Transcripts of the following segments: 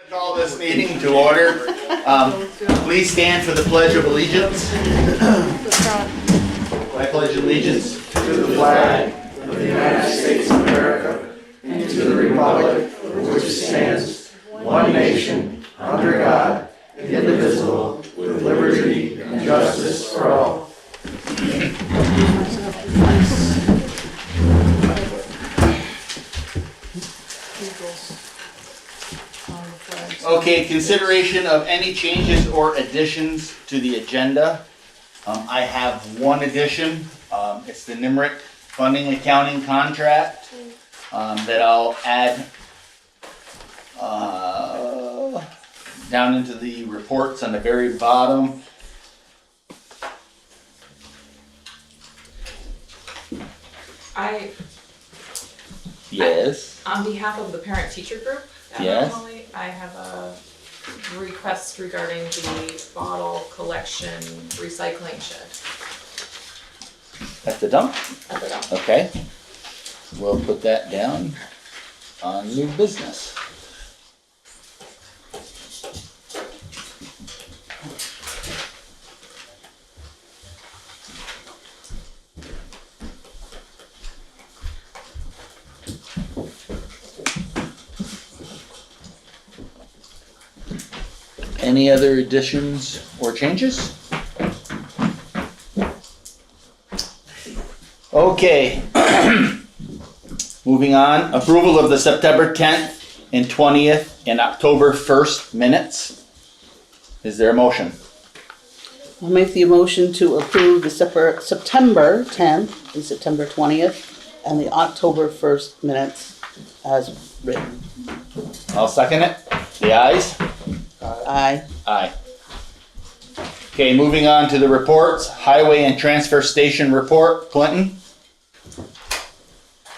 Call this meeting to order. Please stand for the Pledge of Allegiance. I pledge allegiance to the flag of the United States of America and to the republic for which it stands, one nation, under God, indivisible, with liberty and justice for all. Okay, consideration of any changes or additions to the agenda. I have one addition. It's the NIMRIC funding accounting contract that I'll add down into the reports on the very bottom. Yes. On behalf of the parent-teacher group at Yes. Mount Holly, I have a request regarding the bottle collection recycling shed At the dump? at the dump. Okay. We'll put that down on new business. Any other additions or changes? Okay. Moving on, approval of the September 10th and 20th and October 1st minutes. Is there a motion? I'll make the motion to approve the September 10th and September 20th and the October 1st minutes as written. I'll second it. The ayes? Aye. Aye. Okay, moving on to the reports. Highway and Transfer Station report. Clinton?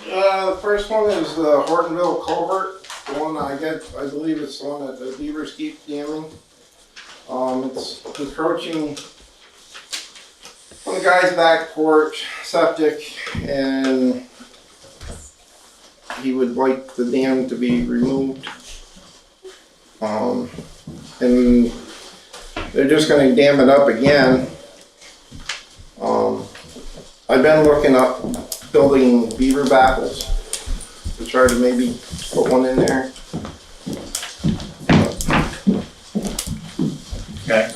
The first one is the Hortonville culvert, the one I believe it's the one that the beavers keep damming. It's encroaching on the guy's back porch, septic, and he would like the dam to be removed. And they're just gonna dam it up again. I've been looking up building beaver baffles to try to maybe put one in there. Okay.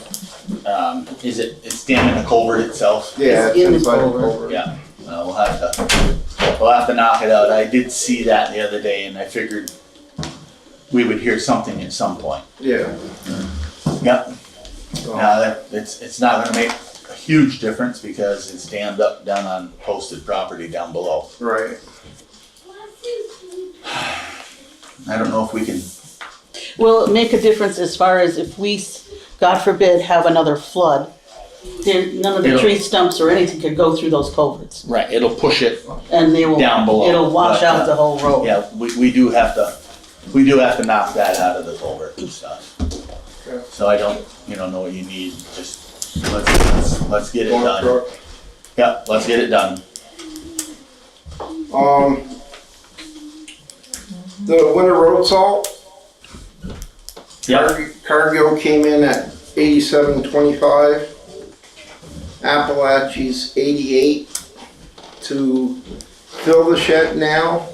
It's damming the culvert itself? Yeah, It's in the inside culvert. Yeah. We'll have to knock it out. I did see that the other day and I figured we would hear something at some point. Yeah. Yep. So, Now, it's not gonna make a huge difference because it's dammed up down on posted property down below. right. I don't know if we can, Will it make a difference as far as if we, God forbid, have another flood? None of the It'll- tree stumps or anything could go through those culverts. right, it'll push it, And they will, Down below, it'll wash but, out the whole road. yeah, we do have to knock that out of the culvert and stuff. Okay. So I don't, know what you need, just let's get it Long done. truck. Yep, let's get it done. The winter road salt, Yep, Cargill came in at 87.25. Appalachia's 88 to fill the shed now.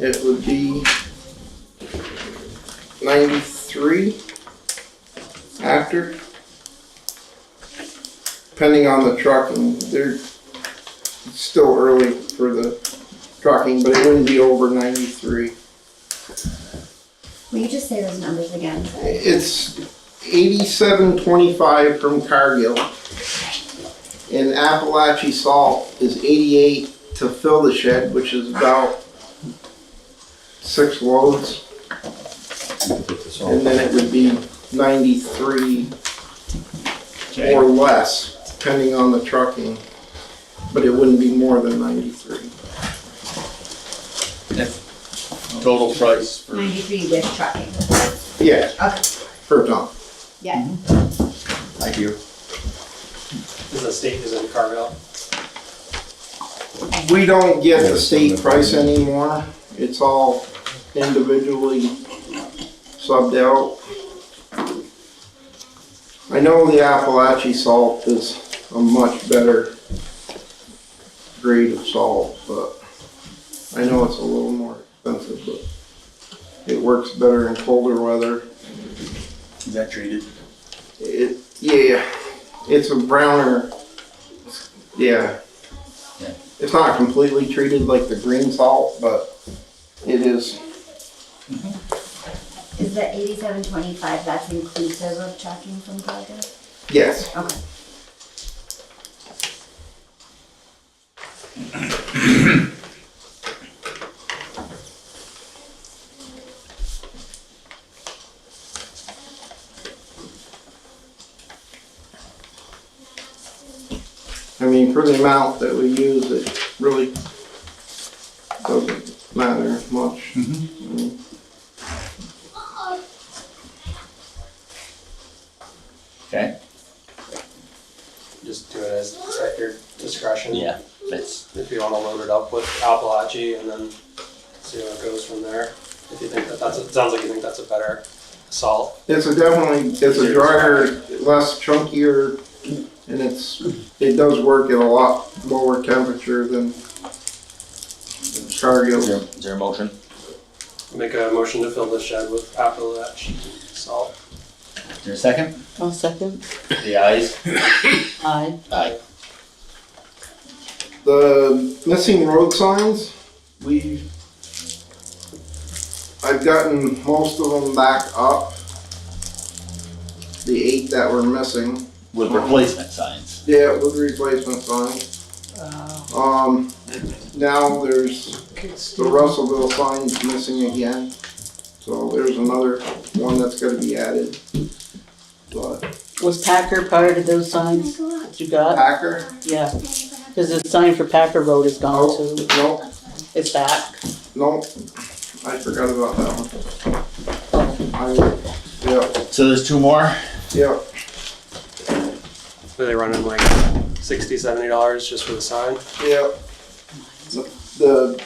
It would be 93 after, depending on the trucking. It's still early for the trucking, but it wouldn't be over 93. Will you just say those numbers again? It's 87.25 from Cargill. And Appalachia salt is 88 to fill the shed, which is about 6 loads. And then it would be 93 or less, depending on the trucking. But it wouldn't be more than 93. total price for, 93 with trucking. Yeah, Okay, per ton. yeah. thank you. Is the state, is it Carvel? We don't get the state price anymore. It's all individually subbed out. I know the Appalachian salt is a much better grade of salt, but I know it's a little more expensive, but it works better in colder weather. Is that treated? Yeah, it's a browner, yeah. Yeah. It's not completely treated like the green salt, but it is. Is the 87.25, that's inclusive of trucking from Cargill? Yes. Okay. I mean, for the amount that we use, it really doesn't matter much. I mean, Okay. Just do it as at your discretion. Yeah, that's, If you wanna load it up with Appalachia and then see how it goes from there. If you think that it sounds like you think that's a better salt. It's a drier, less chunkier, and it does work at a lot lower temperature than Cargill. is there a motion? Make a motion to fill the shed with Appalachia salt. Is there a second? I'll second. The ayes? Aye. Aye. The missing road signs, I've gotten most of them back up. The 8 that were missing. With replacement signs. Yeah, with replacement signs. Now there's the Russellville signs missing again. So there's another one that's gotta be added. But Was Packer part of those signs that you got? Packer? Yeah, because the sign for Packer Road is gone Oh, too. no, It's back. no, I forgot about that one. Yeah, So there's 2 more? yeah, Are they running like $60, $70 just for the sign? yeah. The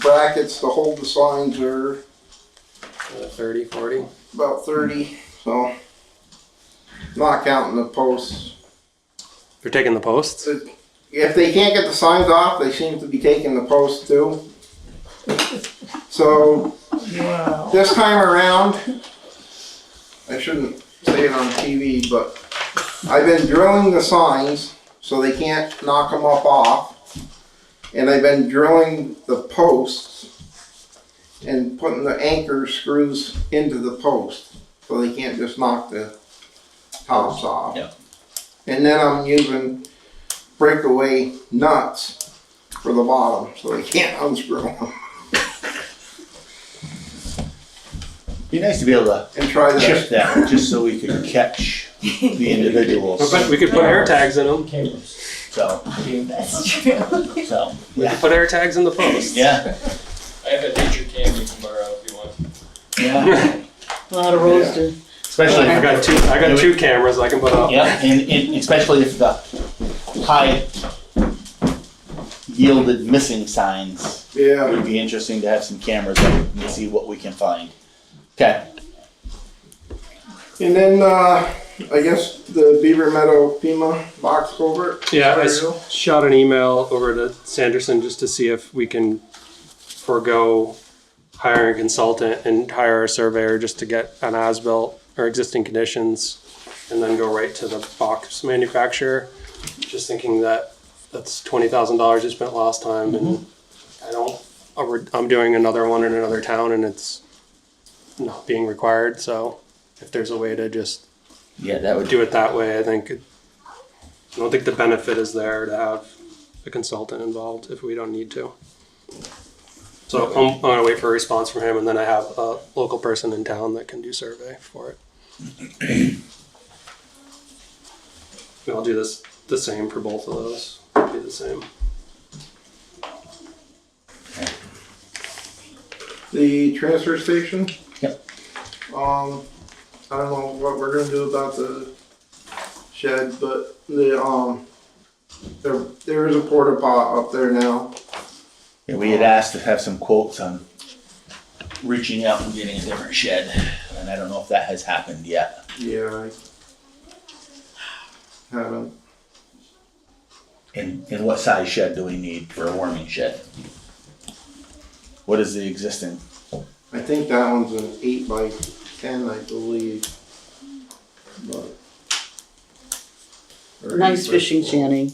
brackets to hold the signs are 30, 40? about 30, so not counting the posts. They're taking the posts? If they can't get the signs off, they seem to be taking the posts too. So this time around, I shouldn't say it on TV, but I've been drilling the signs so they can't knock them up off. And I've been drilling the posts and putting the anchor screws into the post so they can't just knock the tops off. Yeah. And then I'm using breakaway nuts for the bottom so they can't unscrew them. Be nice to be able to And try shift that. that, just so we could catch the individuals. We could put air tags in them. So, That's true. so, We yeah. could put air tags in the posts. Yeah, I have a nature cam you can borrow if you want. yeah. A lot of roads to, Especially, I got two cameras I can put up. yeah, and especially if the high yielded missing signs, it Yeah. would be interesting to have some cameras up and see what we can find. Okay, And then, I guess the Beaver Meadow FEMA box culvert. Yeah, I Scenario. shot an email over to Sanderson just to see if we can forego hiring a consultant and hire a surveyor just to get an as-built or existing conditions and then go right to the box manufacturer. Just thinking that that's $20,000 you spent last time and I'm doing another one in another town and it's not being required. So if there's a way to just yeah, that would do it that way, I don't think the benefit is there to have a consultant involved if we don't need to. So I'm gonna wait for a response from him and then I have a local person in town that can do survey for it. And I'll do this the same for both of those. It'll be the same. The transfer station. Yep. I don't know what we're gonna do about the shed, but there is a porta pot up there now. Yeah, we had asked to have some quotes on reaching out and getting a different shed, and I don't know if that has happened yet. Yeah, I haven't. And what size shed do we need for a warming shed? What is the existing? I think that one's an 8x10, I believe. But, or Nice 8x12. fishing shanty.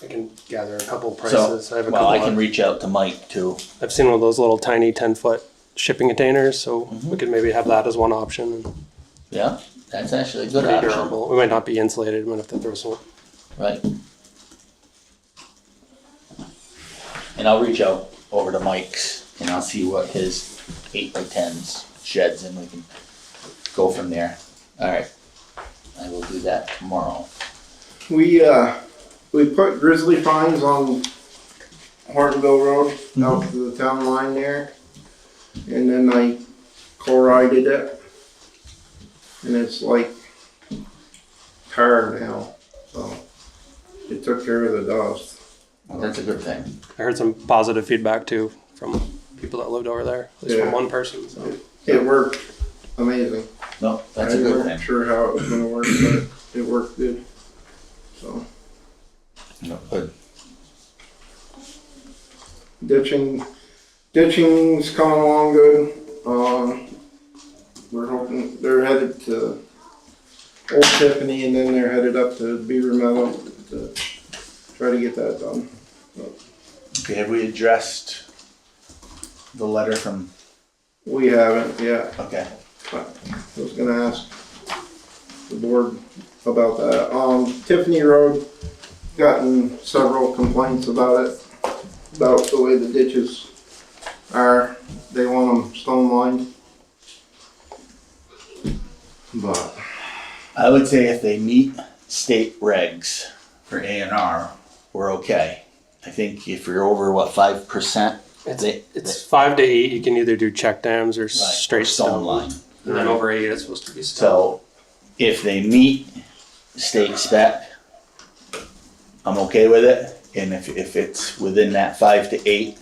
I can gather a couple prices. I have a Well, couple. I can reach out to Mike too. I've seen one of those little tiny 10-foot shipping containers, so we could maybe have that as one option. And Yeah, that's actually a good pretty option, durable. We might not be insulated. We might have to throw some. right? And I'll reach out over to Mike's and I'll see what his 8x10s sheds and we can go from there. All right, I will do that tomorrow. We put grizzly pines on Hortonville Road out to the town line there. And then I chlorided it. And it's like tar now, so it took care of the dust. Well, that's a good thing. I heard some positive feedback too from people that lived over there, at least Yeah. from one person. So. It worked amazing. No, that's a I good wasn't thing. sure how it was gonna work, but it worked good. So No, good. ditching's coming along good. We're hoping they're headed to Old Tiffany and then they're headed up to Beaver Meadow to try to get that done. Okay, have we addressed the letter from, We haven't yet. okay, I was gonna ask the board about that. Tiffany Road, gotten several complaints about it, about the way the ditches are. They want them stone lined. But, I would say if they meet state regs for A&R, we're okay. I think if you're over, what, 5%? It's 5 to 8. You can either do check dams or Right, straight or stone line. And then over 8, it's supposed to be stone. So if they meet state spec, I'm okay with it. And if it's within that 5 to 8,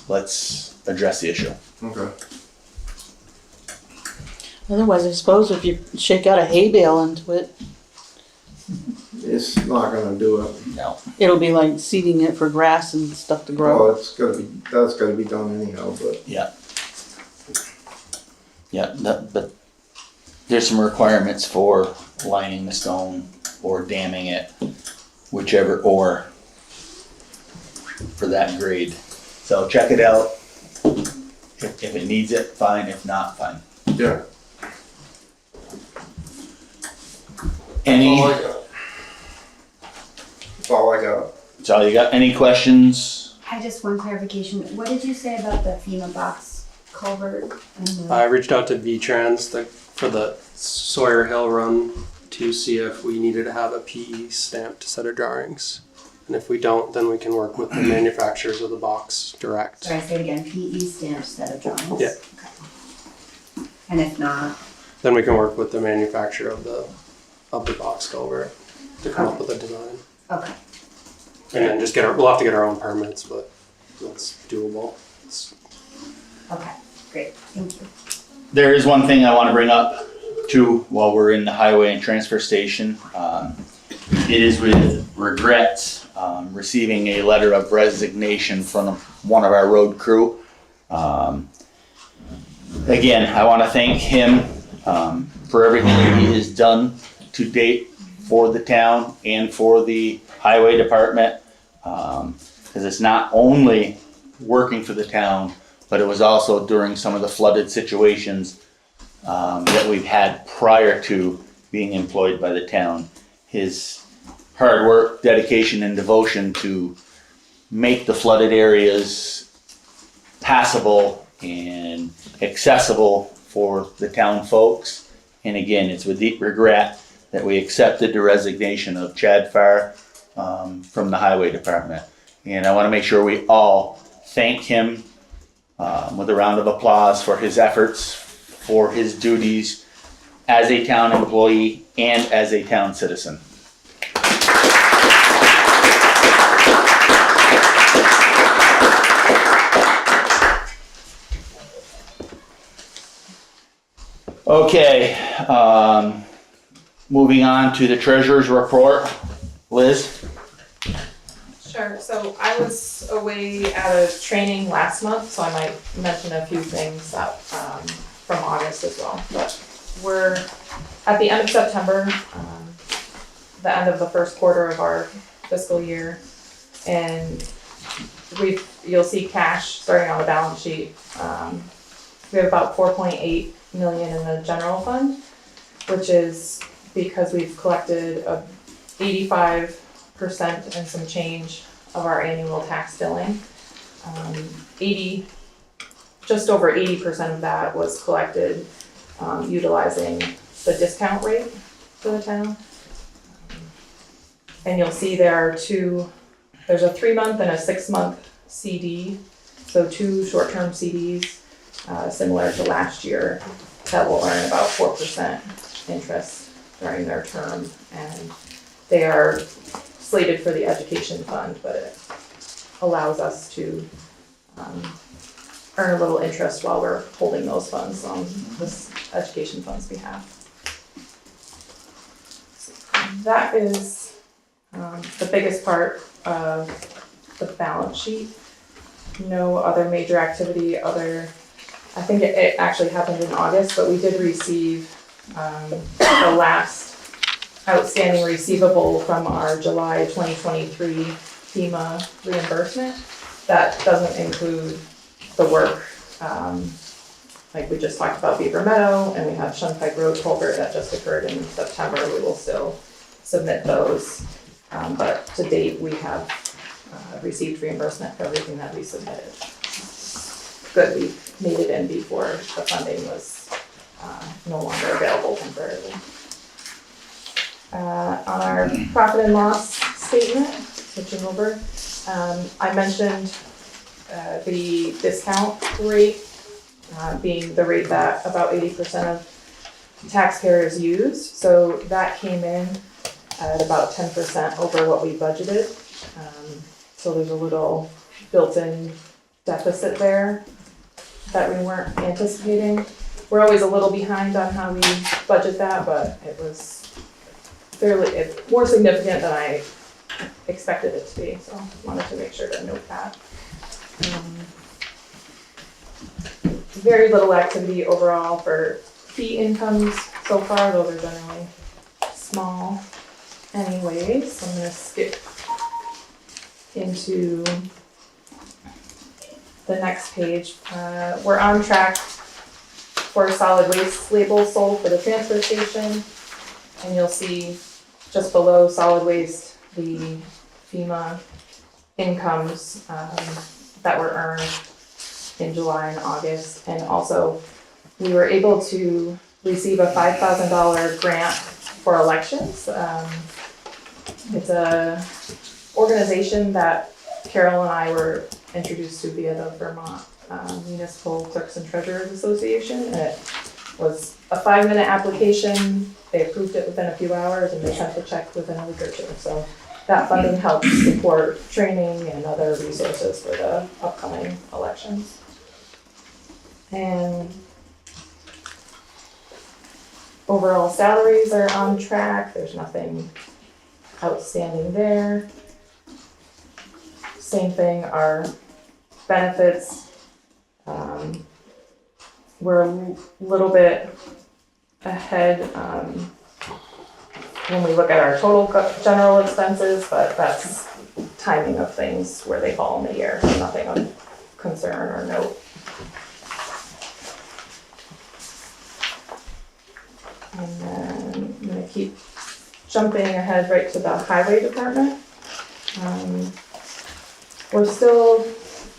let's address the issue. okay. Otherwise, I suppose if you shake out a hay bale into it, It's not gonna do it. No. it'll be like seeding it for grass and stuff to Well, grow. that's gotta be done anyhow, but Yeah. Yeah, but there's some requirements for lining the stone or damming it, whichever, or for that grade. So check it out. If it needs it, fine. If not, fine. yeah. Any, That's all I got. so you got any questions? I just one clarification. What did you say about the FEMA box culvert and the? I reached out to V-Trans for the Sawyer Hill run to see if we needed to have a PE stamped set of drawings. And if we don't, then we can work with the manufacturers of the box direct. Sorry, say it again. PE stamped set of drawings. Yeah. Okay. And if not, Then we can work with the manufacturer of the box culvert to come up with a design. okay. And then just we'll have to get our own permits, but that's doable. Okay. Great. Thank you. There is one thing I want to bring up too while we're in the highway and transfer station. It is with regret receiving a letter of resignation from one of our road crew. Again, I want to thank him for everything he has done to date for the town and for the highway department. Because it's not only working for the town, but it was also during some of the flooded situations that we've had prior to being employed by the town. His hard work, dedication, and devotion to make the flooded areas passable and accessible for the town folks. And again, it's with deep regret that we accepted the resignation of Chad Farr from the highway department. And I want to make sure we all thank him with a round of applause for his efforts, for his duties as a town employee and as a town citizen. Okay, moving on to the treasurer's report. Liz? Sure, so I was away at a training last month, so I might mention a few things that, from August as well. But we're at the end of September, the end of the first quarter of our fiscal year. And you'll see cash starting on the balance sheet. We have about 4.8 million in the general fund, which is because we've collected 85% and some change of our annual tax billing. Just over 80% of that was collected utilizing the discount rate for the town. And you'll see there's a 3-month and a 6-month CD, so 2 short-term CDs, similar to last year, that will earn about 4% interest during their term, and they are slated for the education fund, but it allows us to earn a little interest while we're holding those funds on this education fund's behalf. That is the biggest part of the balance sheet. No other major activity I think it actually happened in August, but we did receive the last outstanding receivable from our July 2023 FEMA reimbursement. That doesn't include the work, like we just talked about Beaver Meadow, and we have Shunpike Road culvert that just occurred in September. We will still submit those, but to date we have received reimbursement for everything that we submitted. Good, we made it in before the funding was no longer available temporarily. On our profit and loss statement, switching over, I mentioned the discount rate being the rate that about 80% of taxpayers use. So that came in at about 10% over what we budgeted. So there's a little built-in deficit there that we weren't anticipating. We're always a little behind on how we budget that, but it was more significant than I expected it to be, so wanted to make sure to note that. Very little activity overall for fee incomes so far, those are generally small anyways. So I'm gonna skip into the next page. We're on track for solid waste labels sold for the transfer station. And you'll see just below solid waste, the FEMA incomes that were earned in July and August. And also, we were able to receive a $5,000 grant for elections. It's a organization that Carol and I were introduced to via the Vermont Municipal Clerks and Treasurers Association. And it was a 5-minute application. They approved it within a few hours and they sent the check within a week or two. So that funding helps support training and other resources for the upcoming elections. And overall salaries are on track. There's nothing outstanding there. Same thing, our benefits. We're a little bit ahead when we look at our total general expenses, but that's timing of things where they fall in the year, so nothing of concern or note. And then I'm gonna keep jumping ahead right to the highway department.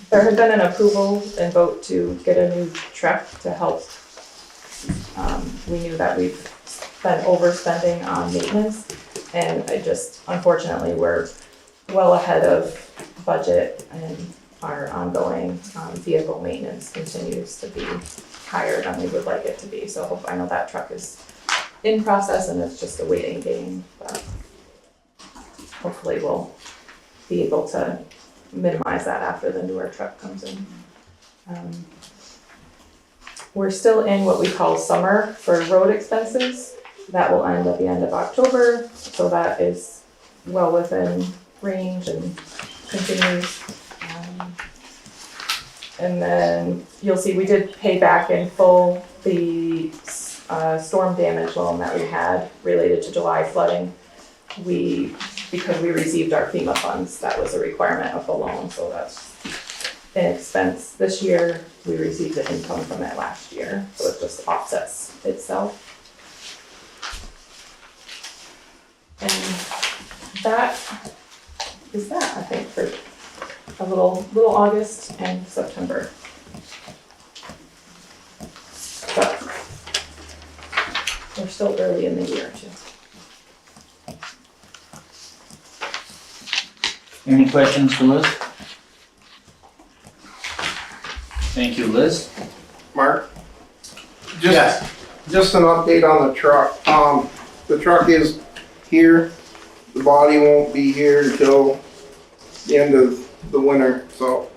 There had been an approval and vote to get a new truck to help. We knew that we've been overspending on maintenance, and unfortunately, we're well ahead of budget, and our ongoing vehicle maintenance continues to be higher than we would like it to be. So I know that truck is in process and it's just a waiting game, but hopefully we'll be able to minimize that after the newer truck comes in. we're still in what we call summer for road expenses. That will end at the end of October, so that is well within range and continues. And then you'll see we did pay back in full the storm damage loan that we had related to July flooding. Because we received our FEMA funds, that was a requirement of the loan, so that's an expense this year. We received the income from it last year, so it just offsets itself. And that is that, I think, for a little August and September. But we're still early in the year too. Any questions for Liz? Thank you, Liz. Mark? Yes. Just an update on the truck. The truck is here. The body won't be here until the end of the winter, so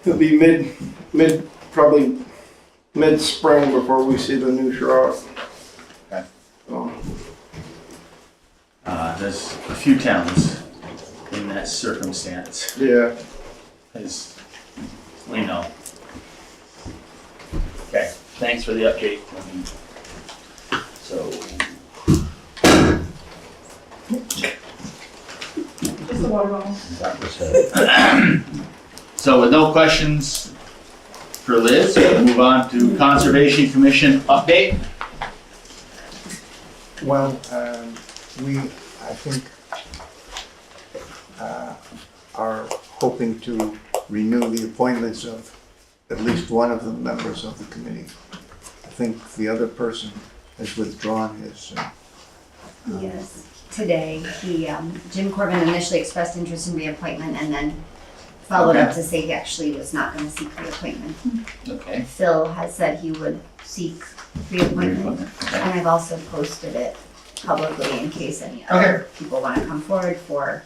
it'll be probably mid-spring before we see the new truck. Okay. So, There's a few towns in that circumstance, yeah. as we know. Okay, thanks for the update. So, Just a water bottle. so with no questions for Liz, we'll move on to Conservation Commission update. Well, I think, are hoping to renew the appointments of at least one of the members of the committee. I think the other person has withdrawn his. Yes, today, Jim Corbin initially expressed interest in reappointment and then followed up to say he actually was not gonna seek reappointment. Okay. Phil has said he would seek reappointment, Okay. and I've also posted it publicly in case any other people wanna come forward for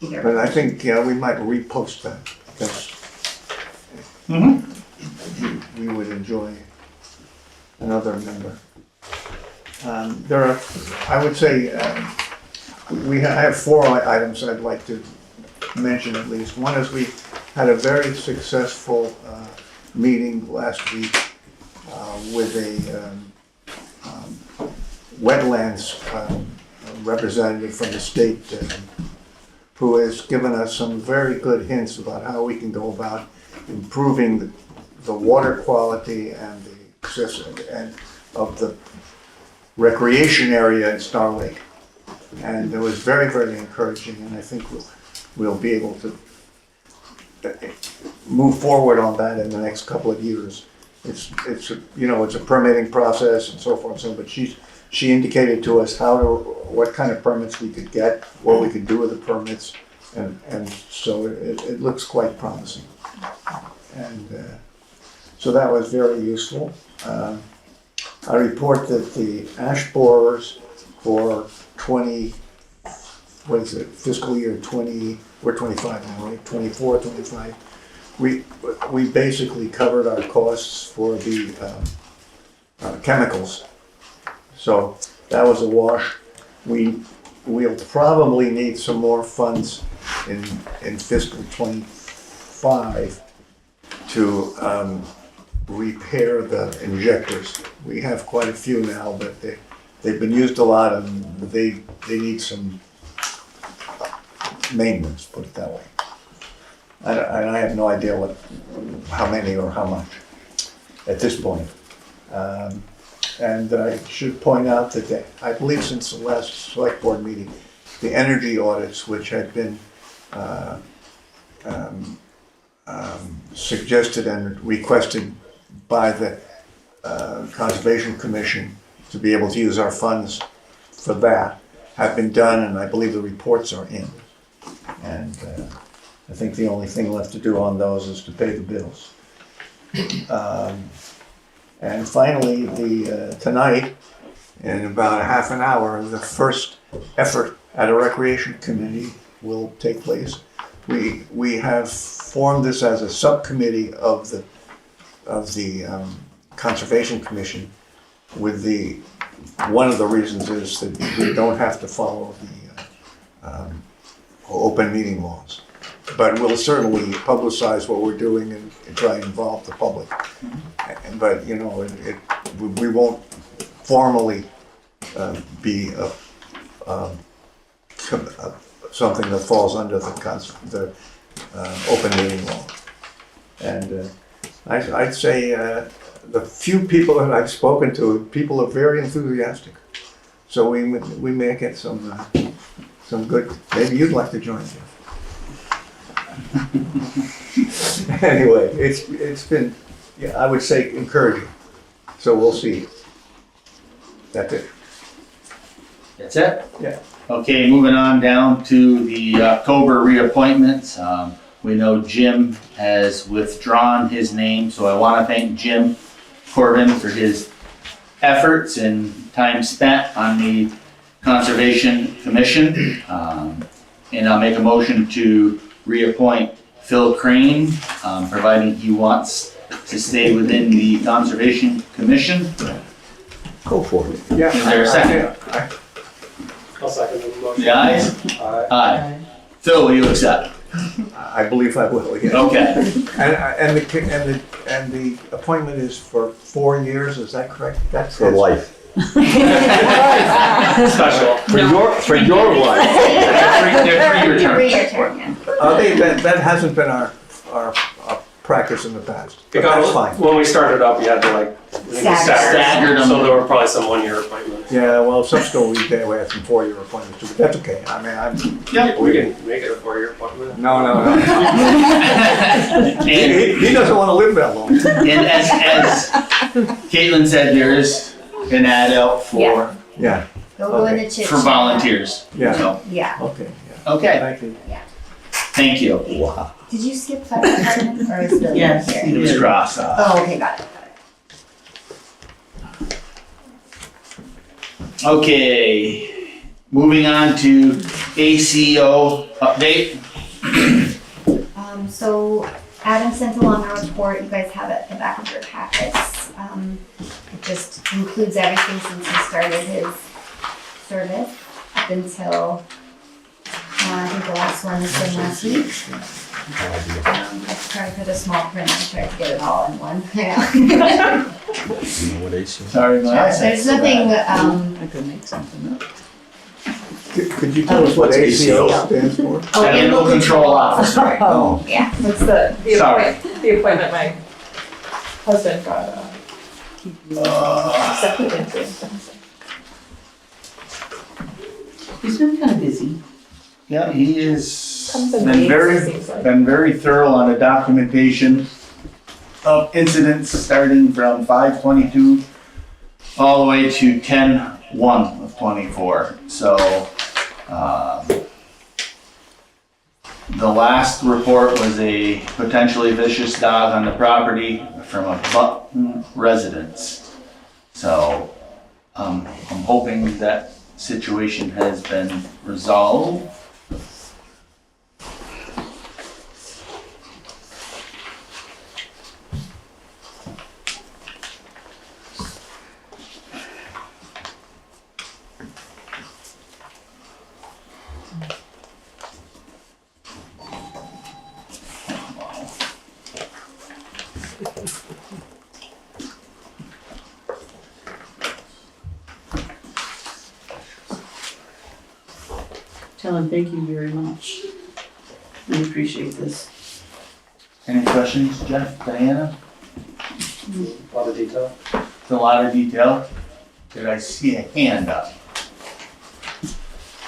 either. But I think, we might repost that because we would enjoy another member. There are, I would say, I have four items I'd like to mention at least. One is we had a very successful meeting last week with a wetlands representative from the state who has given us some very good hints about how we can go about improving the water quality and the access and of the recreation area in Star Lake. And it was very, very encouraging, and I think we'll be able to move forward on that in the next couple of years. It's a permitting process and so forth and so on, but she indicated to us what kind of permits we could get, what we could do with the permits, and so it looks quite promising. And so that was very useful. I report that the ash borers for fiscal year 20, we're 25 now, right? 24, 25. We basically covered our costs for the chemicals. So that was a wash. We'll probably need some more funds in fiscal 25 to repair the injectors. We have quite a few now, but they've been used a lot and they need some maintenance, put it that way. And I have no idea how many or how much at this point. And I should point out that I believe since the last select board meeting, the energy audits, which had been suggested and requested by the Conservation Commission to be able to use our funds for that, have been done, and I believe the reports are in. And I think the only thing left to do on those is to pay the bills. And finally, tonight, in about a half an hour, the first effort at a recreation committee will take place. We have formed this as a subcommittee of the Conservation Commission with one of the reasons is that we don't have to follow the open meeting laws. But we'll certainly publicize what we're doing and try and involve the public. But, you know, we won't formally be something that falls under the open meeting law. And I'd say the few people that I've spoken to, people are very enthusiastic. So we may get some good, maybe you'd like to join, Jeff. Anyway, it's been, yeah, I would say encouraging. So we'll see. That's it. That's it? Yeah. Okay, moving on down to the October reappointments. We know Jim has withdrawn his name, so I want to thank Jim Corbin for his efforts and time spent on the Conservation Commission. And I'll make a motion to reappoint Phil Crane, providing he wants to stay within the Conservation Commission. Go for it. Yeah. Is there a second? I'll second the motion. The ayes? Aye. Aye. Phil, will you accept? I believe I will, yeah. Okay. And the appointment is for 4 years, is that correct? That's For life. Special. For your life. They're 3-year terms. 3-year term, yeah. That hasn't been our practice in the past. But Because that's fine. when we started up, we had to like Staggered them. so there were probably some 1-year appointments. Yeah, well, some school we had some 4-year appointments too, but that's okay. I mean, Yep. We can make it a 4-year appointment. no. And, He doesn't want to live that long. and as Caitlin said, there is an ad out for Yeah, They'll go in the chit for chat. volunteers. yeah, So, Yeah. okay, yeah. okay, Thank you. thank you. Wow. Did you skip fire department or is Bill Yes. here? It was crossed off. Oh, okay, got it. Okay, moving on to ACO update. So Adam sent along a report, you guys have it at the back of your packets. It just includes everything since he started his service up until, I think the last one was from last week. I tried to put a small print, I tried to get it all in one. Sorry, my eyesight's There's so nothing, bad. I could make something up. Could you tell us what What's ACO ACO? stands for? Animal Control Officer. Oh, Yeah, That's Sorry. the appointment my husband got accepted into. He's been kind of busy. Yeah, he is Comes in been waves, it seems like. very thorough on the documentation of incidents starting from 5/22 all the way to 10/1 of 24. So, the last report was a potentially vicious dog on the property from a Button residence. So, I'm hoping that situation has been resolved. Tell him thank you very much. We appreciate this. Any questions, Jeff, Diana? A lot of detail. It's a lot of detail. Did I see a hand up?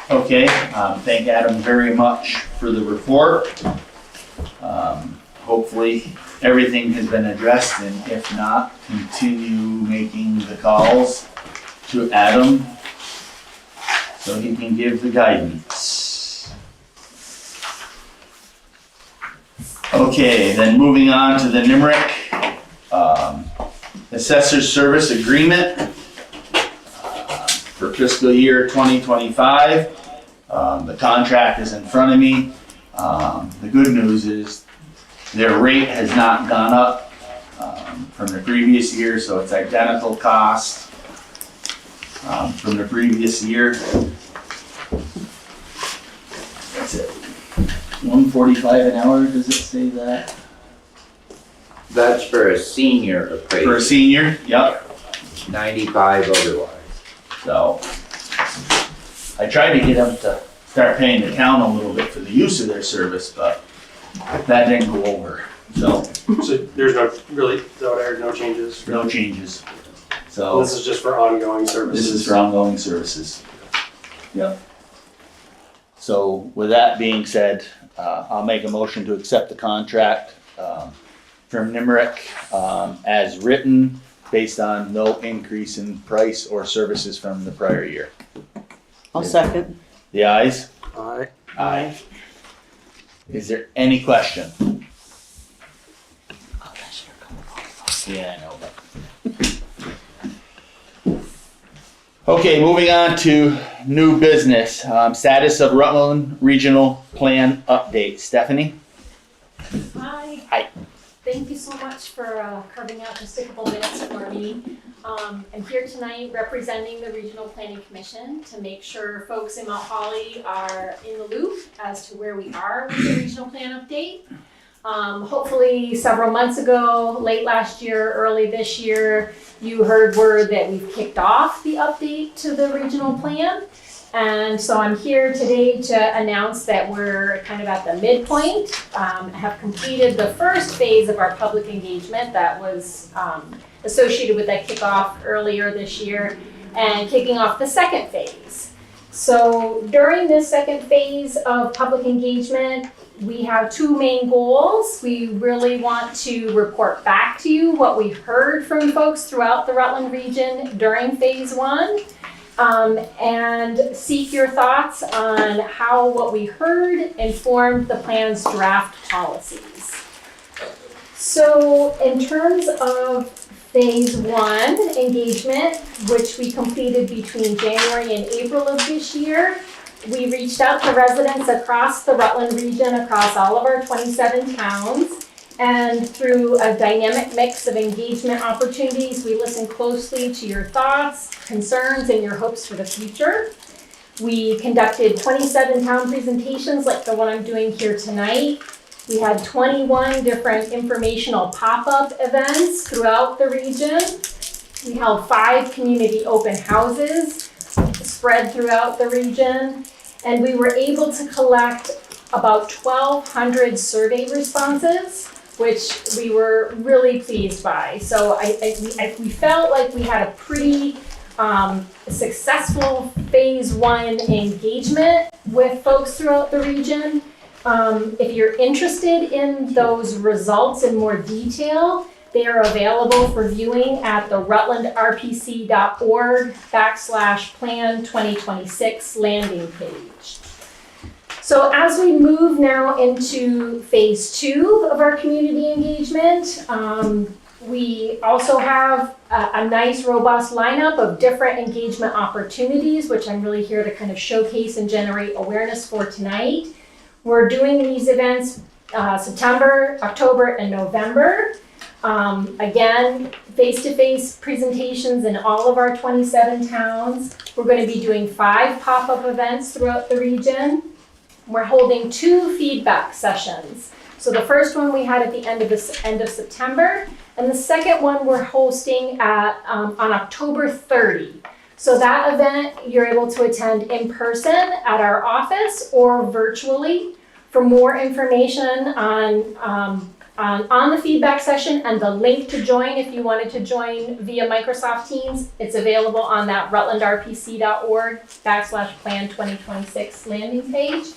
Okay, thank Adam very much for the report. Hopefully, everything has been addressed, and if not, continue making the calls to Adam so he can give the guidance. Okay, then moving on to the Nimerick Assessor's Service Agreement for fiscal year 2025. The contract is in front of me. The good news is their rate has not gone up from the previous year, so it's identical cost from the previous year. That's it. $145 an hour, does it say that? That's for a senior For a appraiser, senior, yep. 95 otherwise. So I tried to get them to start paying the town a little bit for the use of their service, but that didn't go over. So So there's no, really, is that what I heard, no changes? no changes. So This is just for ongoing services? this is for ongoing services. Yep. So with that being said, I'll make a motion to accept the contract from Nimerick as written, based on no increase in price or services from the prior year. I'll second. The ayes? Aye. Aye. Is there any question? Yeah, I know, but. Okay, moving on to new business. Status of Rutland Regional Plan update. Stephanie? Hi. Hi. Thank you so much for carving out just a couple minutes for me. I'm here tonight representing the Regional Planning Commission to make sure folks in Mount Holly are in the loop as to where we are with the regional plan update. Hopefully several months ago, late last year, early this year, you heard word that we've kicked off the update to the regional plan. And so I'm here today to announce that we're kind of at the midpoint, have completed the first phase of our public engagement that was associated with that kickoff earlier this year, and kicking off the second phase. So during this second phase of public engagement, we have two main goals. We really want to report back to you what we heard from folks throughout the Rutland region during phase one. And seek your thoughts on how what we heard informed the plan's draft policies. So in terms of phase one engagement, which we completed between January and April of this year, we reached out to residents across the Rutland region, across all of our 27 towns. And through a dynamic mix of engagement opportunities, we listened closely to your thoughts, concerns, and your hopes for the future. We conducted 27 town presentations like the one I'm doing here tonight. We had 21 different informational pop-up events throughout the region. We held 5 community open houses spread throughout the region. And we were able to collect about 1,200 survey responses, which we were really pleased by. So we felt like we had a pretty successful phase one engagement with folks throughout the region. If you're interested in those results in more detail, they are available for viewing at the rutlandrpc.org/plan 2026 landing page. So as we move now into phase two of our community engagement, we also have a nice robust lineup of different engagement opportunities, which I'm really here to kind of showcase and generate awareness for tonight. We're doing these events September, October, and November. Again, face-to-face presentations in all of our 27 towns. We're going to be doing 5 pop-up events throughout the region. We're holding 2 feedback sessions. So the first one we had at the end of September, and the second one we're hosting on October 30. So that event you're able to attend in person at our office or virtually. For more information on the feedback session and the link to join, if you wanted to join via Microsoft Teams, it's available on that rutlandrpc.org/plan 2026 landing page,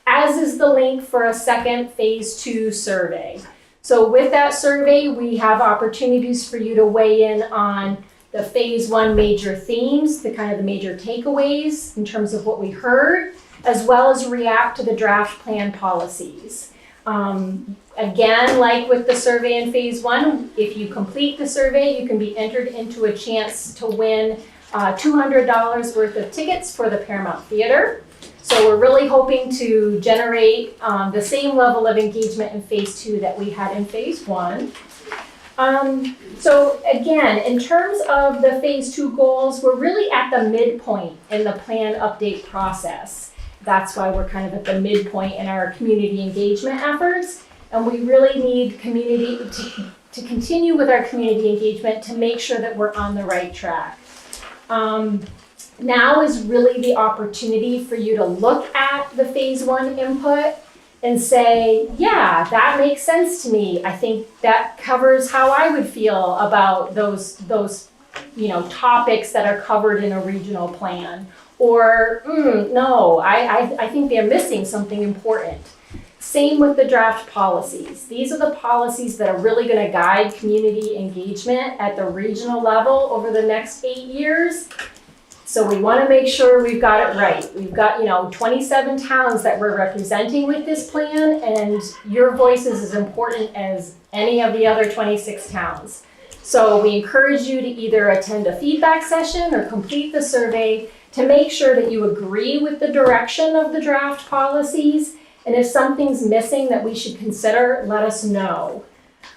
as is the link for a second phase 2 survey. So with that survey, we have opportunities for you to weigh in on the phase 1 major themes, the kind of the major takeaways in terms of what we heard, as well as react to the draft plan policies. Again, like with the survey in phase 1, if you complete the survey, you can be entered into a chance to win $200 worth of tickets for the Paramount Theater. So we're really hoping to generate the same level of engagement in phase 2 that we had in phase 1. So again, in terms of the phase 2 goals, we're really at the midpoint in the plan update process. That's why we're kind of at the midpoint in our community engagement efforts. And we really need community to continue with our community engagement to make sure that we're on the right track. Now is really the opportunity for you to look at the phase 1 input and say, yeah, that makes sense to me. I think that covers how I would feel about those topics that are covered in a regional plan. Or, no, I think they're missing something important. Same with the draft policies. These are the policies that are really going to guide community engagement at the regional level over the next 8 years. So we want to make sure we've got it right. We've got, 27 towns that we're representing with this plan, and your voice is as important as any of the other 26 towns. So we encourage you to either attend a feedback session or complete the survey to make sure that you agree with the direction of the draft policies. And if something's missing that we should consider, let us know.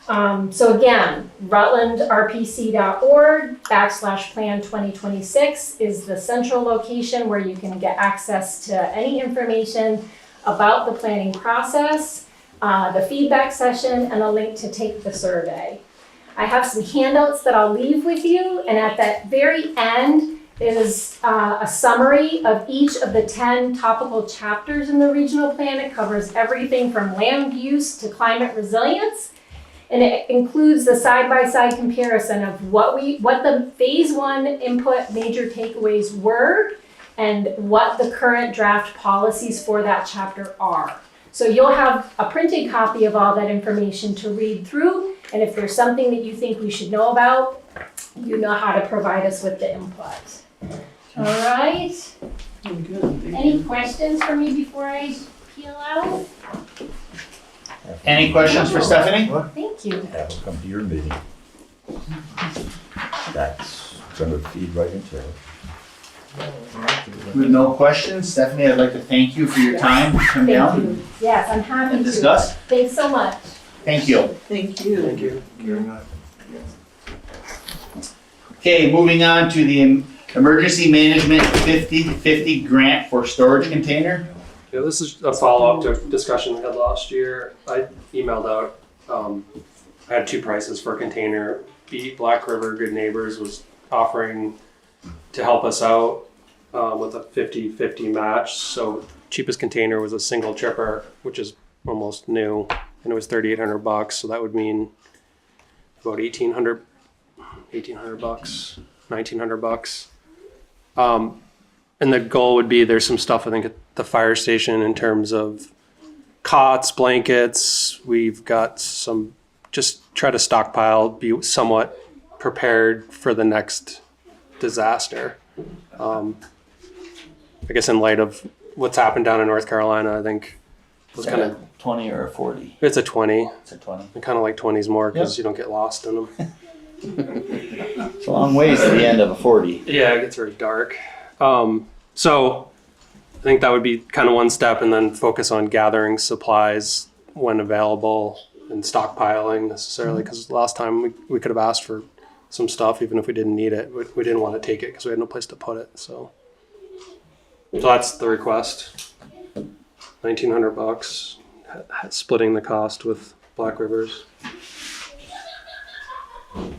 So again, rutlandrpc.org/plan 2026 is the central location where you can get access to any information about the planning process, the feedback session, and a link to take the survey. I have some handouts that I'll leave with you, and at that very end is a summary of each of the 10 topical chapters in the regional plan. It covers everything from land use to climate resilience. And it includes the side-by-side comparison of what the phase 1 input major takeaways were and what the current draft policies for that chapter are. So you'll have a printed copy of all that information to read through, and if there's something that you think we should know about, you know how to provide us with the input. All right. Any questions for me before I peel out? Any questions for Stephanie? Thank you. Have them come to your meeting. That's gonna feed right into it. With no questions, Stephanie, I'd like to thank you for your time to come Thank down you. Yes, I'm happy and to. discuss. Thanks so much. Thank you. Thank you. Thank you. Okay, moving on to the Emergency Management 50/50 grant for storage container. Yeah, this is a follow-up to a discussion we had last year. I emailed out, I had 2 prices for a container. Black River Good Neighbors was offering to help us out with a 50/50 match. So cheapest container was a single tripper, which is almost new, and it was $3,800. So that would mean about $1,800 bucks, $1,900 bucks. And the goal would be, there's some stuff I think at the fire station in terms of cots, blankets. We've got some, just try to stockpile, be somewhat prepared for the next disaster. I guess in light of what's happened down in North Carolina, I think it was kind of 20 or a 40? It's a 20. It's a 20. I kind of like 20s more because you don't get lost in them. It's a long ways to the end of a 40. Yeah, it gets very dark. So I think that would be kind of one step, and then focus on gathering supplies when available and stockpiling necessarily, because last time we could have asked for some stuff even if we didn't need it. We didn't want to take it because we had no place to put it. So that's the request. $1,900 bucks, splitting the cost with Black Rivers.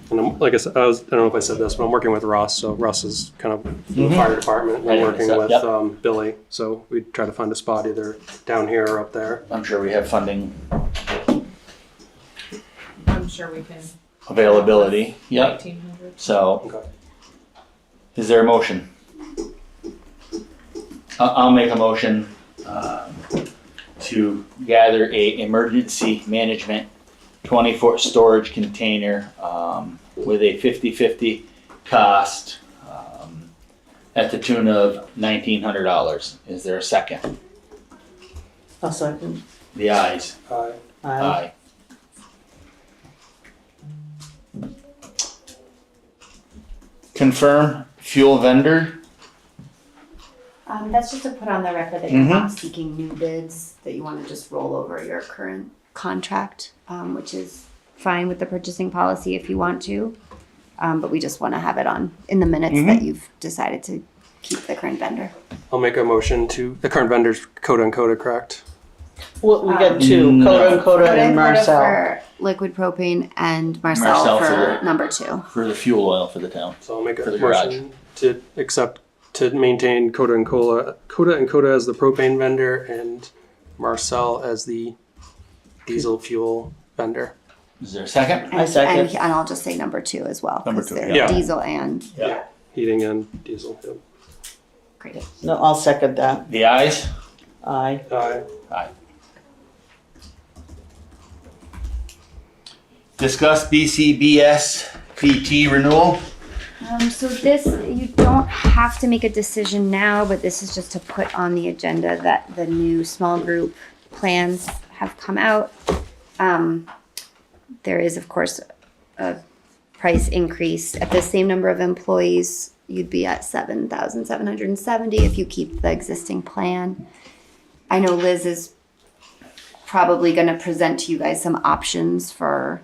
And like I said, I don't know if I said this, but I'm working with Russ. So Russ is kind of from the fire department. I'm working with Billy. So we try to find a spot either down here or up there. I'm sure we have funding I'm sure we can. availability. Yep. 1,800. So, Okay. is there a motion? I'll make a motion to gather a emergency management 24 storage container with a 50/50 cost at the tune of $1,900. Is there a second? A second. The ayes. Aye. Aye. Confirm fuel vendor. That's just to put on the record that you're not seeking new bids, that you want to just roll over your current contract, which is fine with the purchasing policy if you want to. But we just want to have it in the minutes that you've decided to keep the current vendor. I'll make a motion to, the current vendor's Coda and Coda, correct? Well, we got two, Coda and Coda and Marcel. For liquid propane and Marcel, Marcel for number 2. For the fuel oil for the town. So I'll make For a the garage. motion to accept, to maintain Coda and Coda as the propane vendor and Marcel as the diesel fuel vendor. Is there a second? I second. And I'll just say number 2 as well. Number 'cause two, they're yeah. Diesel and Heating and diesel, yep. great. No, I'll second that. The ayes? Aye. Aye. Discuss BCBS PT renewal. So this, you don't have to make a decision now, but this is just to put on the agenda that the new small group plans have come out. There is, of course, a price increase. At the same number of employees, you'd be at $7,770 if you keep the existing plan. I know Liz is probably going to present to you guys some options for,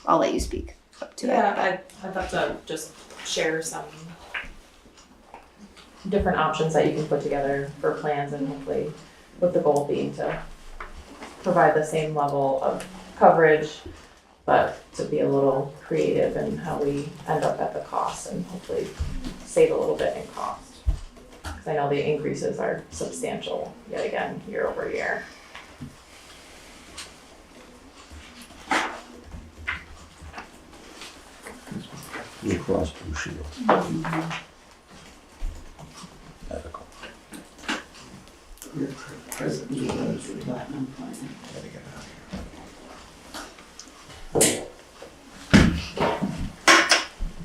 I'll let you speak up to it. Yeah, I'd love to just share some different options that you can put together for plans, and hopefully with the goal being to provide the same level of coverage, but to be a little creative in how we end up at the cost and hopefully save a little bit in cost. Because I know the increases are substantial yet again, year over year. Blue Cross Blue Shield. Medical. Platinum plan.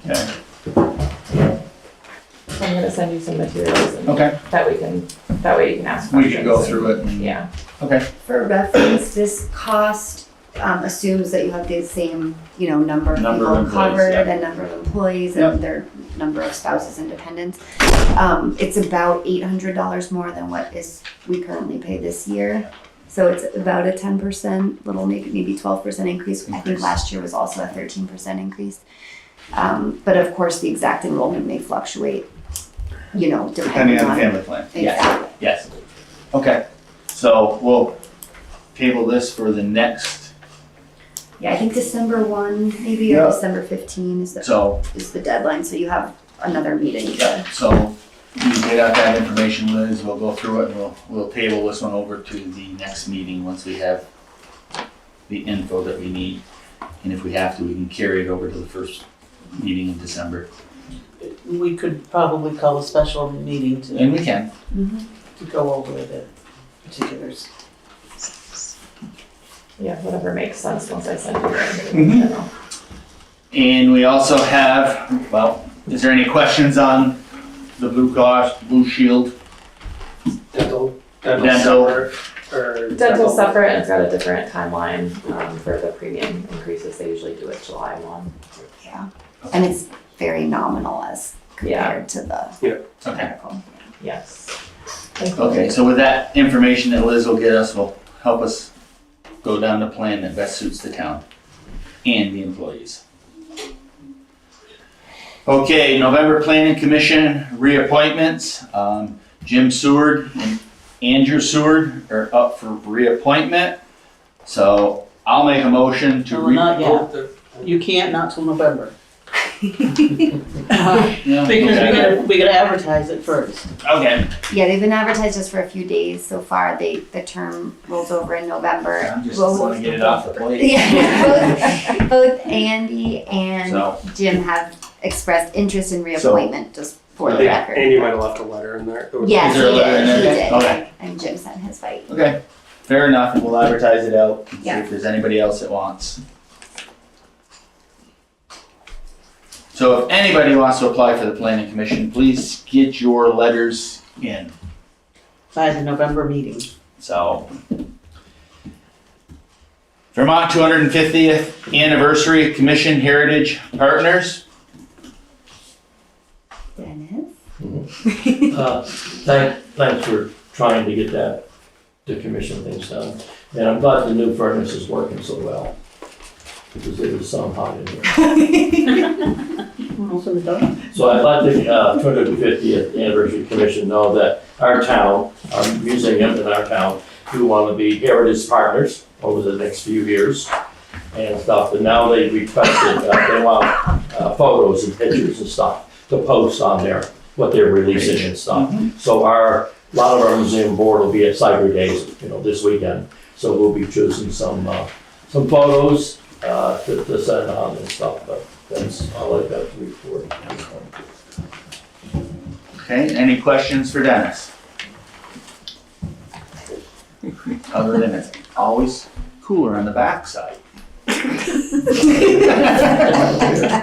Okay. So I'm gonna send you some materials and Okay. that way you can ask We questions. can go through it. and- Yeah. Okay. For reference, this cost assumes that you have the same, number of Number of people employees, covered yeah. and number of employees Yep. and their number of spouses and dependents. It's about $800 more than what we currently pay this year. So it's about a 10%, maybe 12% increase. I think Increase. last year was also a 13% increase. But of course, the exact enrollment may fluctuate, Depending depending on on. the family plan. Yes. Exactly. Yes. Okay. So we'll table this for the next, Yeah, I think December 1, maybe, or Yeah. December 15 is so, the deadline, so you have another meeting yeah, to. so you get out that information, Liz, we'll go through it and we'll table this one over to the next meeting once we have the info that we need. And if we have to, we can carry it over to the first meeting in December. We could probably call a special meeting And we can. to go over the particulars. Yeah, whatever makes sense once I send you Mhm. the info. And we also have, is there any questions on the Blue Cross Blue Shield? Dental Dental. or Dental separate, and it's got a different timeline for the premium increases. They usually do it July 1. Yeah, and it's very nominal as compared to the Okay. medical. Yes. Thank you. Okay, so with that information that Liz will get us, will help us go down the plan that best suits the town and the employees. Okay, November Planning Commission reappointments. Jim Seward and Andrew Seward are up for reappointment. So I'll make a motion to No, not yet. You can't, not till November. Yeah, Because okay. we gotta advertise it first. Okay. Yeah, they've been advertised just for a few days so far. The term rolls over in November. I'm just Both- want to get it off the plate. Yeah, both Andy and So- Jim have expressed interest in reappointment, just for I the think record. Andy might have left a letter in there. Yes, Is there a he letter in did, he there? did. Okay. And Jim sent his fight. Okay, fair enough, and we'll advertise it out, and see Yeah. if there's anybody else that wants. So if anybody wants to apply for the planning commission, please get your letters in, By the November meeting. so. Vermont 250th Anniversary Commission Heritage Partners. Dennis? Thanks for trying to get the commission things done. And I'm glad the new furnace is working so well. because it was so hot in here. Open the door. So I'd let the 250th Anniversary Commission know that our town, our museum in our town, do want to be heritage partners over the next few years and stuff. And now they requested, they want photos and pictures and stuff to post on there, what they're releasing and stuff. So a lot of our museum board will be at Cyber Days, this weekend. So we'll be choosing some photos to send on and stuff, but that's all I've got to report. Okay, any questions for Dennis? Other than it's always cooler on the backside.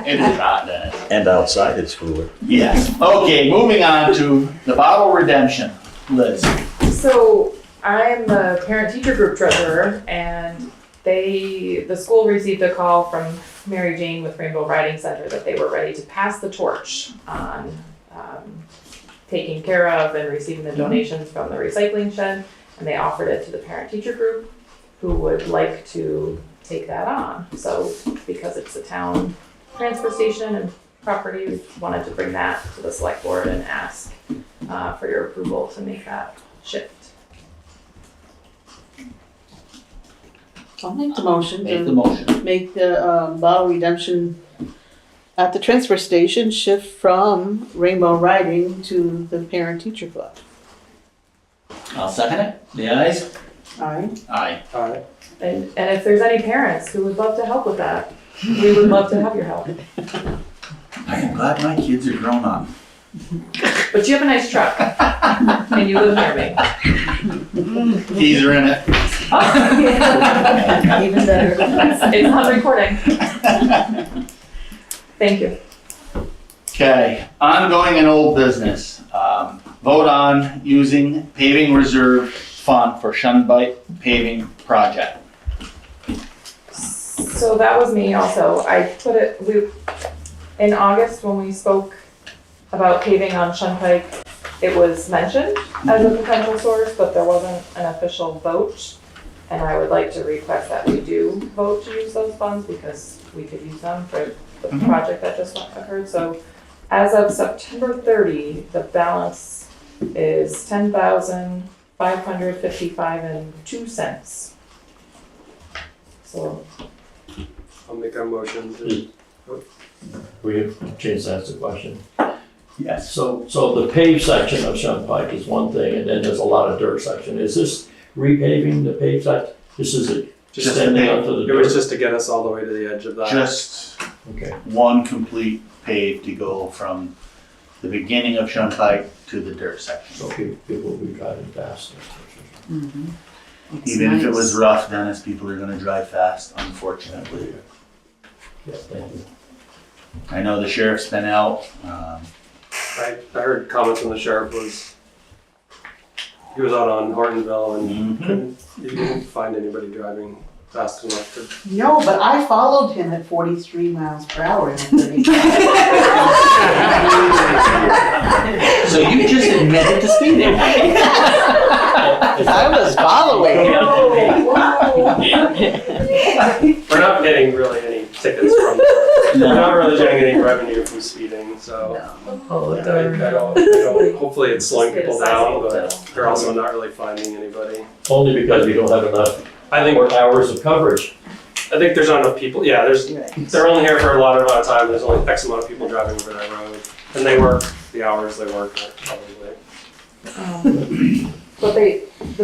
It is hot, Dennis. And outside it's cooler. Yes. Okay, moving on to the bottle redemption. Liz. So I'm the parent-teacher group treasurer, and the school received a call from Mary Jane with Rainbow Riding Center that they were ready to pass the torch on taking care of and receiving the donations from the recycling shed, and they offered it to the parent-teacher group who would like to take that on. So because it's a town transfer station and property, we wanted to bring that to the select board and ask for your approval to make that shift. I'll make the motion Make the to motion. make the bottle redemption at the transfer station shift from Rainbow Riding to the parent-teacher club. I'll second it. The ayes? Aye. Aye. Alright, And if there's any parents who would love to help with that, we would love to have your help. I am glad my kids are grown up. But you have a nice truck, and you live near me. Keys are in it. Even better. It's on recording. Thank you. Okay, ongoing and old business. Vote on using paving reserve fund for Shunbike paving project. So that was me also. I put it, in August when we spoke about paving on Shunpike, it was mentioned as a potential source, but there wasn't an official vote. And I would like to request that we do vote to use those funds because we could use them for the project that just occurred. So as of September 30, the balance is $10,555.02. So I'll make a motion to, We have changed that to question. Yes. So the paved section of Shunpike is one thing, and then there's a lot of dirt section. Is this repaving the paved section? This is it, just extending onto the it dirt? was just to get us all the way to the edge of that. Just Okay. one complete pave to go from the beginning of Shunpike to the dirt section. So people will be driving fast. Even if it was rough, Dennis, people are gonna drive fast, unfortunately. Yeah, thank you. I know the sheriff's been out. I heard comments from the sheriff he was out on Hortonville and he didn't find anybody driving fast enough to. No, but I followed him at 43 miles per hour. So you just admitted to speeding. I was following him. We're not getting really any tickets from we're not really getting any revenue from speeding, so. Oh, I don't, hopefully it's slowing people down, but they're also not really finding anybody. Only because we don't have enough I think hours of coverage. there's not enough people, yeah, they're only here for a lot of time, there's only X amount of people driving over that road. And they work the hours they work, probably. But the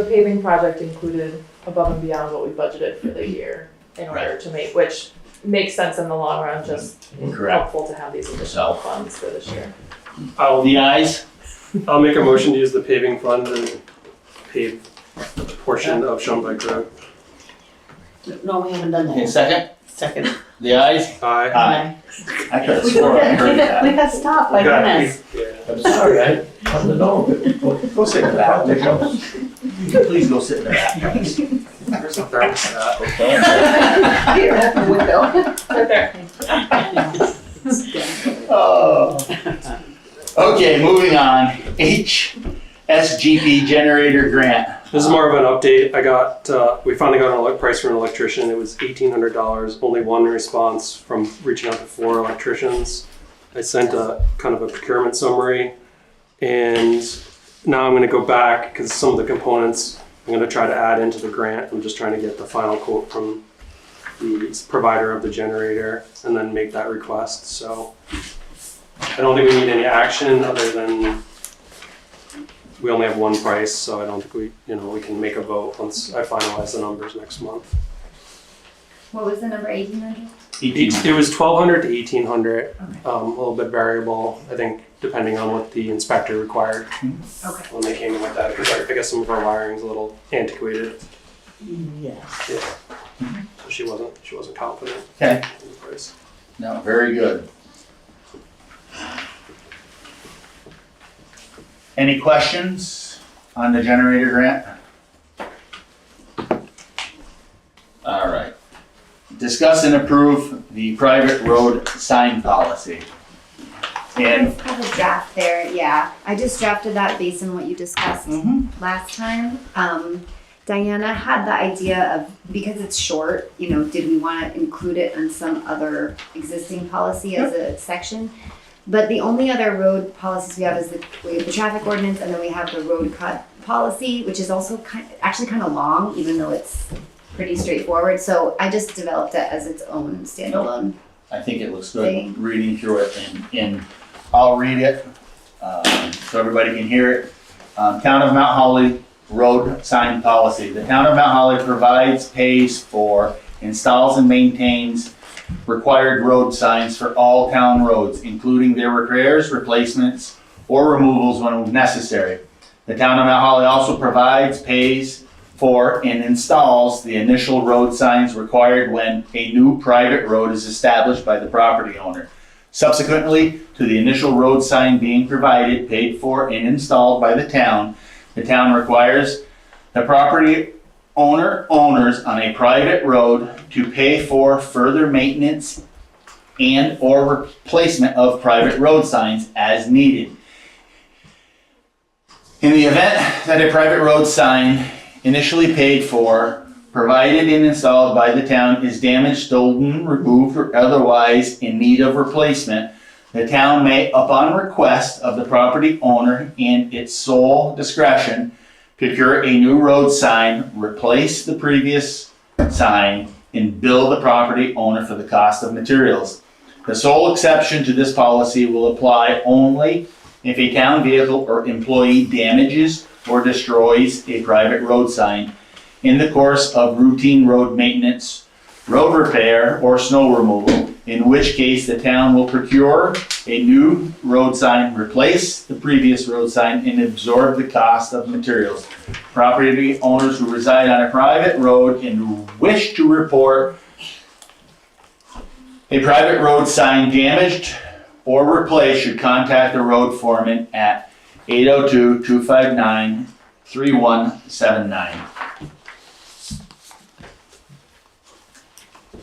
paving project included above and beyond what we budgeted for the year in order to make, which makes sense in the long run, just helpful to have these additional funds for this year. The ayes? I'll make a motion to use the paving fund and pave a portion of Shunpike Road. No, we haven't done Okay, that. second? Second. The ayes? Aye. Aye. I could have We sworn I heard we that. got stopped by Dennis. Yeah. I'm sorry, I don't know. Go sit in the back. Please go sit in the back, guys. There's a thermostat. Here, at the window. Right there. Oh. Okay, moving on. HSGP generator grant This is more of an update. We finally got a price from an electrician. It was $1,800. Only one response from reaching out to 4 electricians. I sent a kind of a procurement summary, and now I'm going to go back because some of the components I'm going to try to add into the grant. I'm just trying to get the final quote from the provider of the generator and then make that request. So I don't think we need any action other than we only have one price, so I don't think we can make a vote once I finalize the numbers next month. What was the number, 1,800? It was 1,200 to 1,800, Okay. a little bit variable, I think, depending on what the inspector required Okay. when they came in with that, because I guess some of our wiring's a little antiquated. Yes. Yeah. So she wasn't confident Okay. in the price. No, very good. Any questions on the generator grant? All right. Discuss and approve the private road sign policy. And I have a draft there, yeah. I just drafted that based on what you discussed last time. Diana had the idea of, because it's short, did we want to include it on some other existing policy as a section? But the only other road policies we have is we have the traffic ordinance, and then we have the road cut policy, which is also actually kind of long, even though it's pretty straightforward. So I just developed it as its own standalone. I think it looks good reading through it, and I'll read it so everybody can hear it. Town of Mount Holly road sign policy. The town of Mount Holly provides, pays for, installs and maintains required road signs for all town roads, including their repairs, replacements, or removals when necessary. The town of Mount Holly also provides, pays for, and installs the initial road signs required when a new private road is established by the property owner. Subsequently to the initial road sign being provided, paid for, and installed by the town requires the property owners on a private road to pay for further maintenance and or replacement of private road signs as needed. In the event that a private road sign initially paid for, provided and installed by the town is damaged, stolen, removed, or otherwise in need of replacement, the town may, upon request of the property owner and its sole discretion, procure a new road sign, replace the previous sign, and bill the property owner for the cost of materials. The sole exception to this policy will apply only if a town vehicle or employee damages or destroys a private road sign in the course of routine road maintenance, road repair, or snow removal, in which case the town will procure a new road sign, replace the previous road sign, and absorb the cost of materials. Property owners who reside on a private road and who wish to report a private road sign damaged or replaced should contact the road foreman at 802-259-3179.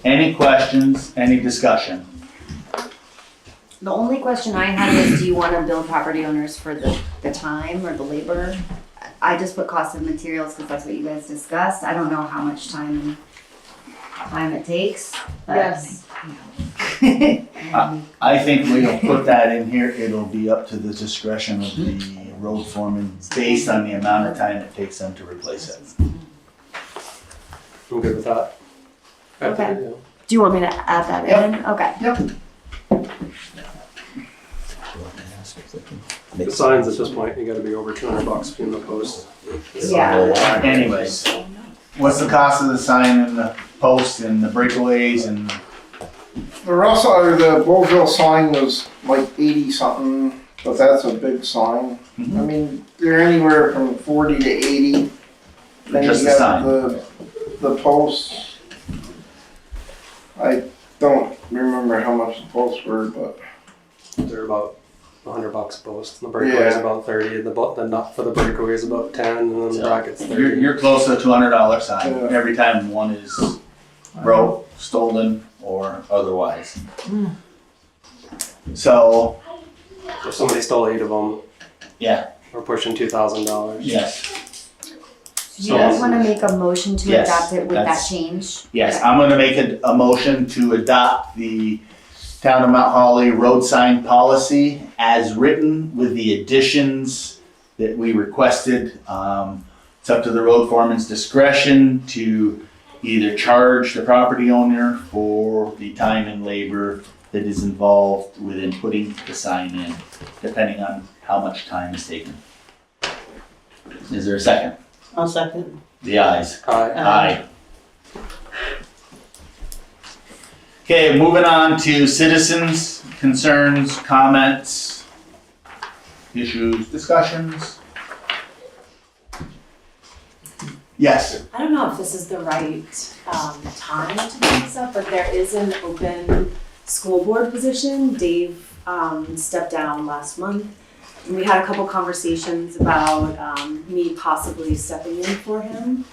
Any questions, any discussion? The only question I had was, do you want to bill property owners for the time or the labor? I just put cost of materials because that's what you guys discussed. I don't know how much time it takes. But Yes. I think we'll put that in here. It'll be up to the discretion of the road foreman based on the amount of time it takes them to replace it. I'm good with that. Okay. Yeah. Do you want me to add that in? Okay. The signs at this point, you gotta be over $200 between the posts. Yeah. Anyways, what's the cost of the sign and the post and the breakaways and? The Bowlville sign was like 80 something, but that's a big sign. I mean, they're anywhere from 40 to 80. Then Just you the got sign. the posts. I don't remember how much the posts were, but They're about $100 a post. The breakaway is Yeah. about 30, and the nut for the breakaway is about 10, and then the bracket's 30. You're close to a $200 sign Yeah. every time one is broke, stolen, or otherwise. So, If somebody stole 8 of them, yeah, we're pushing $2,000. yes. Do you guys wanna make a motion to Yes, adopt it with that that's- change? Yes, I'm gonna make a motion to adopt the Town of Mount Holly road sign policy as written with the additions that we requested. It's up to the road foreman's discretion to either charge the property owner for the time and labor that is involved within putting the sign in, depending on how much time is taken. Is there a second? I'll second. The ayes. Aye. Aye. Okay, moving on to citizens' concerns, comments, issues, discussions. Yes. I don't know if this is the right time to bring this up, but there is an open school board position. Dave stepped down last month. And we had a couple conversations about me possibly stepping in for him.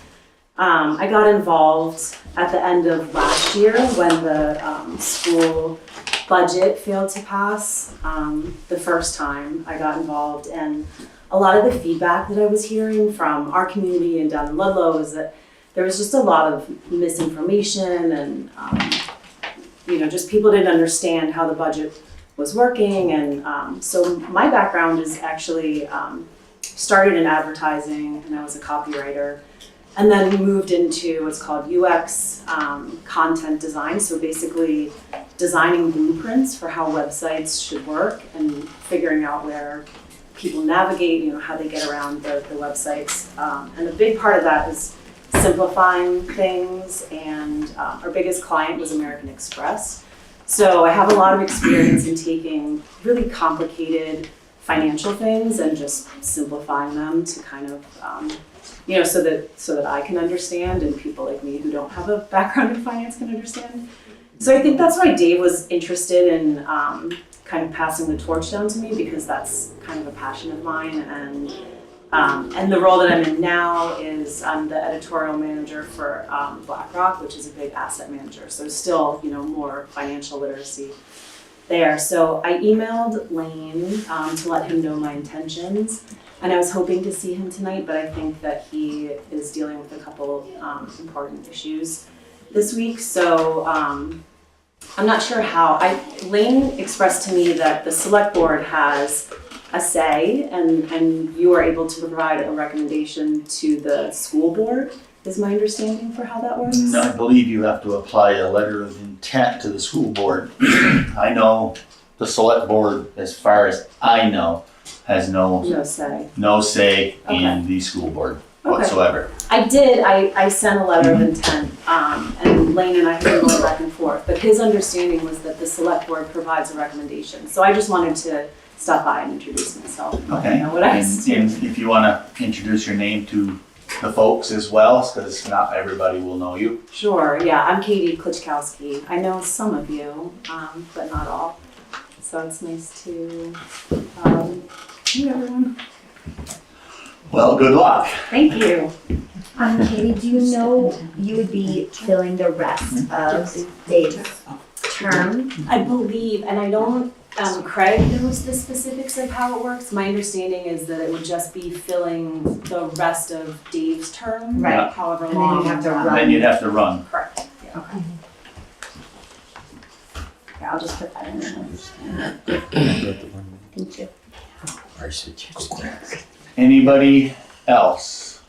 I got involved at the end of last year when the school budget failed to pass. The first time I got involved, and a lot of the feedback that I was hearing from our community and down in Ludlow is that there was just a lot of misinformation and just people didn't understand how the budget was working. And so my background is actually started in advertising, and I was a copywriter, and then moved into what's called UX content design. So basically designing blueprints for how websites should work and figuring out where people navigate, how they get around the websites. And a big part of that is simplifying things, and our biggest client was American Express. So I have a lot of experience in taking really complicated financial things and just simplifying them to kind of, so that I can understand and people like me who don't have a background in finance can understand. So I think that's why Dave was interested in kind of passing the torch down to me, because that's kind of a passion of mine. And the role that I'm in now is I'm the editorial manager for BlackRock, which is a big asset manager. So still, more financial literacy there. So I emailed Lane to let him know my intentions. And I was hoping to see him tonight, but I think that he is dealing with a couple important issues this week. So I'm not sure how. Lane expressed to me that the select board has a say, and you are able to provide a recommendation to the school board, is my understanding for how that works? No, I believe you have to apply a letter of intent to the school board. I know the select board, as far as I know, has no say Okay. in the school board Okay. whatsoever. I sent a letter of intent, and Lane and I have been going back and forth, but his understanding was that the select board provides a recommendation. So I just wanted to stop by and introduce myself and let Okay. you know what I was And doing. if you want to introduce your name to the folks as well, because not everybody will know you. Sure, yeah, I'm Katie Klichkowski. I know some of you, but not all. So it's nice to meet everyone. Well, good luck. Thank you. Katie, do you know you would be filling the rest of Dave's term? I believe, and I don't, Craig knows the specifics of how it works. My understanding is that it would just be filling the rest of Dave's term, Right. however And then long. you'd have to run. Then you'd have to run. Correct, yeah. Okay. Yeah, I'll just put that in there. Thank you. I said, you go back. Anybody else?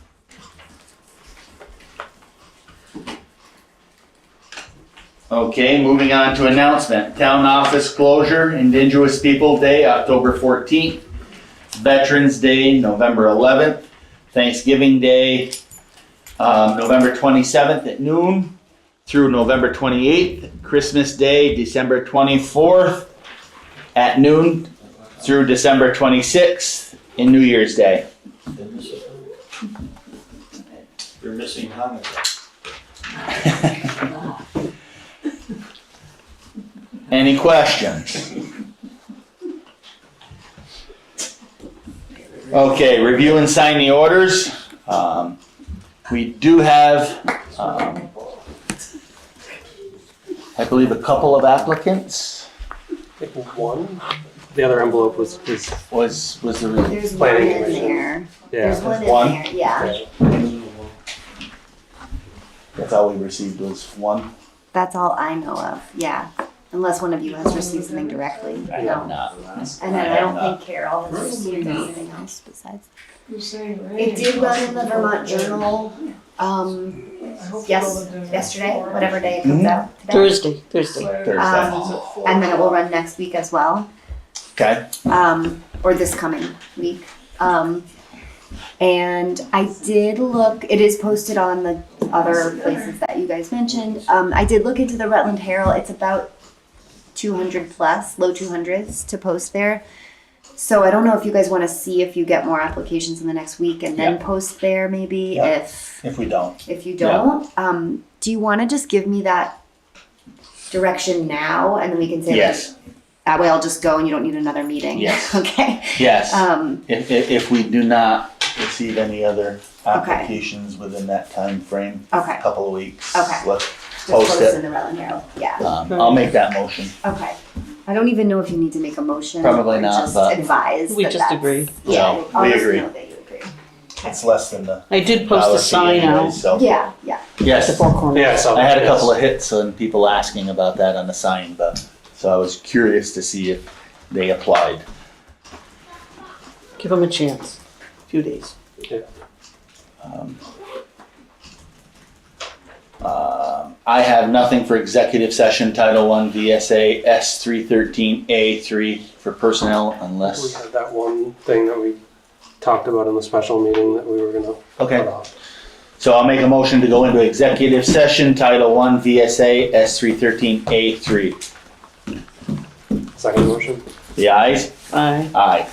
Okay, moving on to announcement. Town office closure, Indigenous People Day, October 14th. Veterans Day, November 11th. Thanksgiving Day, November 27th at noon through November 28th. Christmas Day, December 24th at noon through December 26th, and New Year's Day. You're missing Hanukkah. Any questions? Okay, review and sign the orders. We do have, I believe, a couple of applicants. I think one. The other envelope was Was the There's one Planning in commission. there. yeah. There's one in One? there, yeah. That's all we received was one. That's all I know of, yeah. Unless one of you has received something directly. I have not. And then I don't think Carol has received anything else besides. It did run in the Vermont Journal, yesterday, whatever day it comes out today. Thursday. Thursday. And then it will run next week as well, Okay. or this coming week. And I did look, it is posted on the other places that you guys mentioned. I did look into the Rutland Herald. It's about 200 plus, low 200s to post there. So I don't know if you guys want to see if you get more applications in the next week and then post there maybe If we don't. if you don't. Do you want to just give me that direction now and then we can say Yes. that way I'll just go and you don't need another meeting? Yes. Okay. Yes. Um, If we do not receive any other applications within that time frame, okay. couple of weeks, Okay. let's Just post post it. in the Rutland Herald. Yeah. I'll make that motion. Okay. I don't even know if you need to make a motion. Probably or not, just but- advise. We that just that's- agree. Yeah. No, I'll we just agree. know that you agree. It's less than the I did post a policy sign anyway, out so. Yeah. Yeah. at Yes. the four corners. Yeah, so. I had a couple of hits on people asking about that on the sign, but, so I was curious to see if they applied. Give them a chance. A few days. I have nothing for executive session, Title I VSA S313A3 for personnel We unless, had that one thing that we talked about in the special meeting that we were gonna put okay. off. So I'll make a motion to go into executive session, Title I VSA S313A3. Second motion? The ayes? Aye. Aye.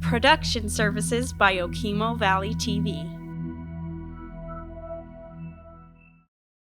Production services by Okemo Valley TV.